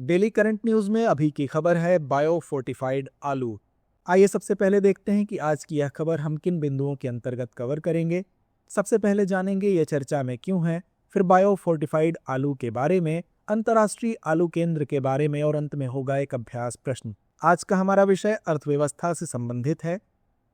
Daily current news में अभी की खबर है बायो फोर्टिफाइड आलू। आइए सबसे पहले देखते हैं कि आज की यह खबर हम किन बिंदुओं के अंतर्गत कवर करेंगे। सबसे पहले जानेंगे ये चर्चा में क्यों है, फिर बायो फोर्टिफाइड आलू के बारे में, अंतर्राष्ट्रीय आलू केंद्र के बारे में और अंत में होगा एक अभ्यास प्रश्न। आज का हमारा विषय अर्थव्यवस्था से संबंधित है,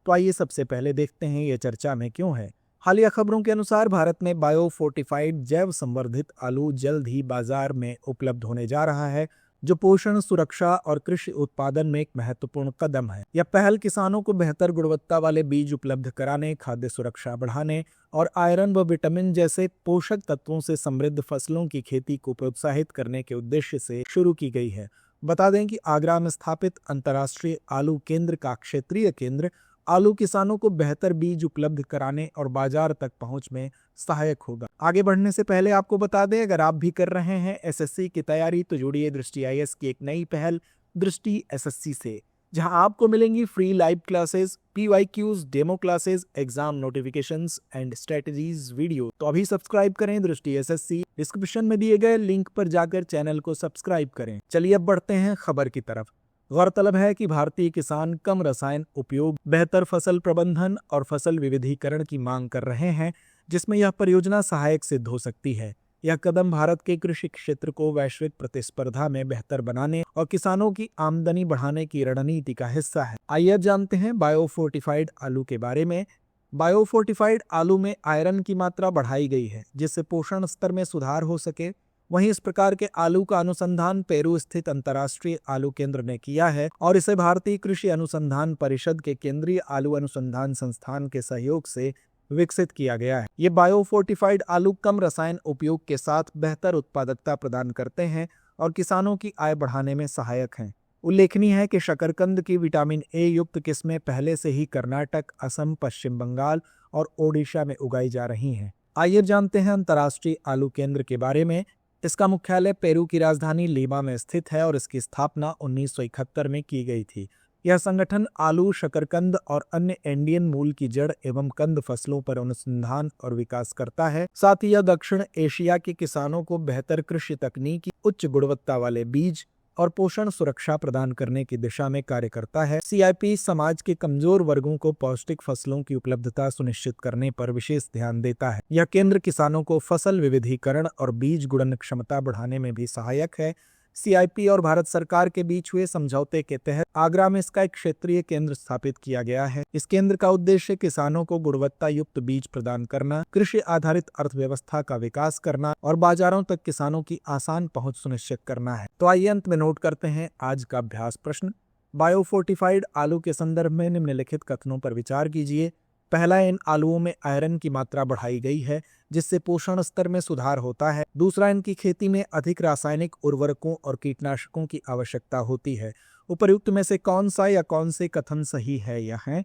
तो आइए सबसे पहले देखते हैं ये चर्चा में क्यों है। हालिया खबरों के अनुसार भारत में बायो फोर्टिफाइड जैव संवर्धित आलू जल्द ही बाजार में उपलब्ध होने जा रहा है, जो पोषण, सुरक्षा और कृषि उत्पादन में एक महत्वपूर्ण कदम है। यह पहल किसानों को बेहतर गुणवत्ता वाले बीज उपलब्ध कराने, खाद्य सुरक्षा बढ़ाने और आयरन व विटामिन जैसे पोषक तत्वों से समृद्ध फसलों की खेती को प्रोत्साहित करने के उद्देश्य से शुरू की गई है। बता दें कि आगरा में स्थापित अंतर्राष्ट्रीय आलू केंद्र का क्षेत्रीय केंद्र आलू किसानों को बेहतर बीज उपलब्ध कराने और बाजार तक पहुंच में सहायक होगा। आगे बढ़ने से पहले आपको बता दें, अगर आप भी कर रहे हैं एसएससी की तैयारी तो जुड़िए दृष्टि आईएएस की एक नई पहल दृष्टि एसएससी से, जहां आपको मिलेंगी free live classes, PYQs, demo classes, exam notifications and strategies video. तो अभी सब्सक्राइब करें दृष्टि एसएससी। डिस्क्रिप्शन में दिए गए लिंक पर जाकर चैनल को सब्सक्राइब करें। चलिए अब बढ़ते हैं खबर की तरफ। गौरतलब है कि भारतीय किसान कम रसायन उपयोग, बेहतर फसल प्रबंधन और फसल विविधीकरण की मांग कर रहे हैं, जिसमें यह परियोजना सहायक सिद्ध हो सकती है। यह कदम भारत के कृषि क्षेत्र को वैश्विक प्रतिस्पर्धा में बेहतर बनाने और किसानों की आमदनी बढ़ाने की रणनीति का हिस्सा है। आइए जानते हैं बायो फोर्टिफाइड आलू के बारे में। बायो फोर्टिफाइड आलू में आयरन की मात्रा बढ़ाई गई है, जिससे पोषण स्तर में सुधार हो सके। वहीं इस प्रकार के आलू का अनुसंधान पेरू स्थित अंतर्राष्ट्रीय आलू केंद्र ने किया है और इसे भारतीय कृषि अनुसंधान परिषद के केंद्रीय आलू अनुसंधान संस्थान के सहयोग से विकसित किया गया है। ये बायो फोर्टिफाइड आलू कम रसायन उपयोग के साथ बेहतर उत्पादकता प्रदान करते हैं और किसानों की आय बढ़ाने में सहायक हैं। उल्लेखनीय है कि शकरकंद की विटामिन ए युक्त किस्में पहले से ही कर्नाटक, असम, पश्चिम बंगाल और ओडिशा में उगाई जा रही हैं। आइए जानते हैं अंतर्राष्ट्रीय आलू केंद्र के बारे में। इसका मुख्यालय पेरू की राजधानी लीमा में स्थित है और इसकी स्थापना 1971 में की गई थी। यह संगठन आलू, शकरकंद और अन्य एंडियन मूल की जड़ एवं कंद फसलों पर अनुसंधान और विकास करता है। साथ ही यह दक्षिण एशिया के किसानों को बेहतर कृषि तकनीकी, उच्च गुणवत्ता वाले बीज और पोषण सुरक्षा प्रदान करने की दिशा में कार्य करता है। सीआईपी समाज के कमजोर वर्गों को पौष्टिक फसलों की उपलब्धता सुनिश्चित करने पर विशेष ध्यान देता है। यह केंद्र किसानों को फसल विविधीकरण और बीज गुणन क्षमता बढ़ाने में भी सहायक है। सीआईपी और भारत सरकार के बीच हुए समझौते के तहत आगरा में इसका एक क्षेत्रीय केंद्र स्थापित किया गया है। इस केंद्र का उद्देश्य किसानों को गुणवत्ता युक्त बीज प्रदान करना, कृषि आधारित अर्थव्यवस्था का विकास करना और बाजारों तक किसानों की आसान पहुंच सुनिश्चित करना है। तो आइए अंत में नोट करते हैं आज का अभ्यास प्रश्न। बायो फोर्टिफाइड आलू के संदर्भ में निम्नलिखित कथनों पर विचार कीजिए। पहला, इन आलूओं में आयरन की मात्रा बढ़ाई गई है, जिससे पोषण स्तर में सुधार होता है। दूसरा, इनकी खेती में अधिक रासायनिक उर्वरकों और कीटनाशकों की आवश्यकता होती है। उपर्युक्त में से कौन सा या कौन से कथन सही है या है?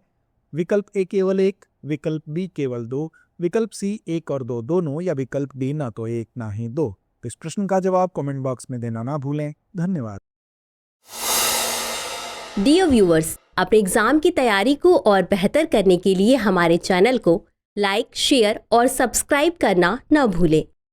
विकल्प ए केवल 1, विकल्प बी केवल 2, विकल्प सी 1 और 2 दोनों, या विकल्प डी ना तो 1 ना ही 2। तो इस प्रश्न का जवाब कमेंट बॉक्स में देना ना भूलें। धन्यवाद। डियर व्यूअर्स, अपने एग्जाम की तैयारी को और बेहतर करने के लिए हमारे चैनल को लाइक, शेयर और सब्सक्राइब करना न भूलें।